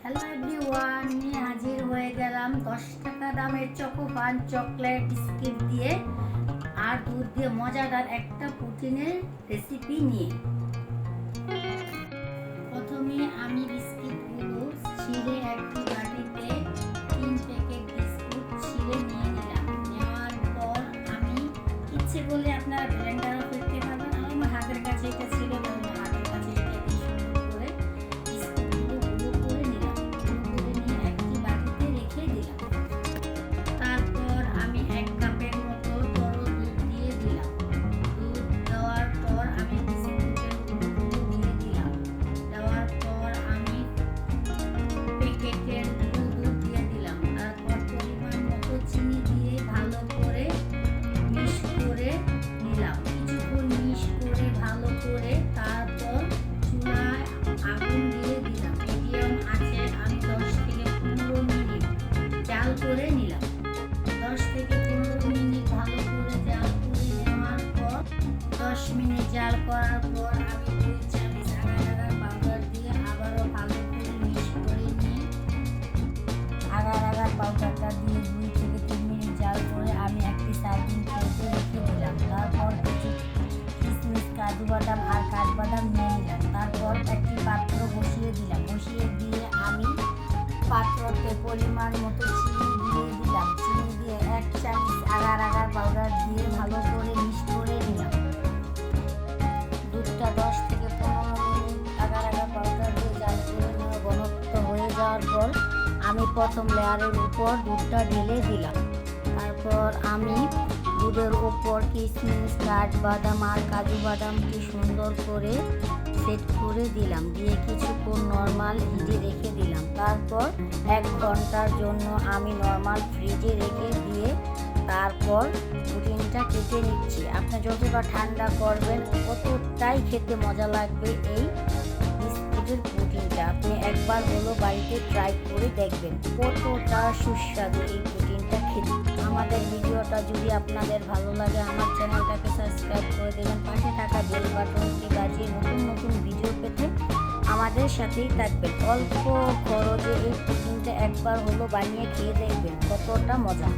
Hello everyone, নিয়ে হাজির হয়ে গেলাম 10 টাকা দামের চকোপান চকলেট বিস্কিট দিয়ে আর দুধ দিয়ে মজাদার একটা প্রোটিনের রেসিপি নিয়ে। প্রথমে আমি বিস্কিটগুলো ছিঁড়ে একটি বাটিতে 3 প্যাকেট বিস্কুট ছিঁড়ে নিয়ে নিলাম। নেওয়ার পর আমি ইচ্ছে করলে আপনারা ব্লেন্ডারও করতে পারবেন। আমার হাতের কাছে এটা ছিল, হাতের কাছে এটা দিয়ে সুন্দর করে বিস্কুটগুলো গুঁড়ো করে নিলাম। গুঁড়ো করে নিয়ে একটি বাটিতে রেখে দিলাম। তারপর আমি 1 কাপের মতো তরল দুধ দিয়ে দিলাম। দুধ দেওয়ার পর আমি বিস্কুটের গুঁড়োগুলো দিয়ে দিলাম। দেওয়ার পর আমি প্যাকেটের দুধ দিয়ে দিলাম। তারপর পরিমাণ মতো চিনি দিয়ে ভালো করে মিক্স করে নিলাম। কিছুক্ষণ মিক্স করে ভালো করে তারপর চুলায় আগুন দিয়ে দিলাম। মিডিয়াম আঁচে আমি 10 থেকে 15 মিনিট জাল করে নিলাম। 10 থেকে 15 মিনিট ভালো করে জাল করে নেওয়ার পর 10 মিনিট জাল করার পর আমি 2 চামচ আগার পাউডার দিয়ে আবারও ভালো করে মিক্স করে নিয়ে আগার পাউডারটা দিয়ে 2 থেকে 3 মিনিট জাল করে আমি একটি সার্ভিং প্লেটে রেখে দিলাম। তারপর কিছু কিশমিশ, কাজু বাদাম আর কাঠবাদাম নিয়ে নিলাম। তারপর একটি পাত্র বসিয়ে দিলাম। বসিয়ে দিয়ে আমি পাত্রতে পরিমাণ মতো চিনি দিয়ে দিলাম। চিনি দিয়ে 1 চামচ আগার পাউডার দিয়ে ভালো করে মিক্স করে নিলাম। দুধটা 10 থেকে 15 মিনিট আগার পাউডার দিয়ে জাল করে নেওয়া ঘনত্ব হয়ে যাওয়ার পর আমি প্রথম লেয়ারের উপর দুধটা ঢেলে দিলাম। তারপর আমি দুধের উপর কিশমিশ, কাঠবাদাম আর কাজু বাদামটি সুন্দর করে সেট করে দিলাম। দিয়ে কিছুক্ষণ নর্মাল হিটে রেখে দিলাম। তারপর 1 ঘন্টার জন্য আমি নর্মাল ফ্রিজে রেখে দিয়ে তারপর পুডিংটা কেটে নিচ্ছি। আপনি যতটা ঠান্ডা করবেন ততটাই খেতে মজা লাগবে এই বিস্কুটের পুডিংটা। আপনি একবার হলো বাড়িতে ট্রাই করে দেখবেন কতটা সুস্বাদু এই পুডিংটা খেতে। আমাদের ভিডিওটা যদি আপনাদের ভালো লাগে আমার চ্যানেলটাকে সাবস্ক্রাইব করে দেবেন। পাশে থাকা বেল বাটনটি বাজিয়ে নতুন ভিডিও পেতে আমাদের সাথেই থাকবেন। অল্প খরচে এই পুডিংটা একবার হলো বানিয়ে খেয়ে দেখবেন কতটা মজা।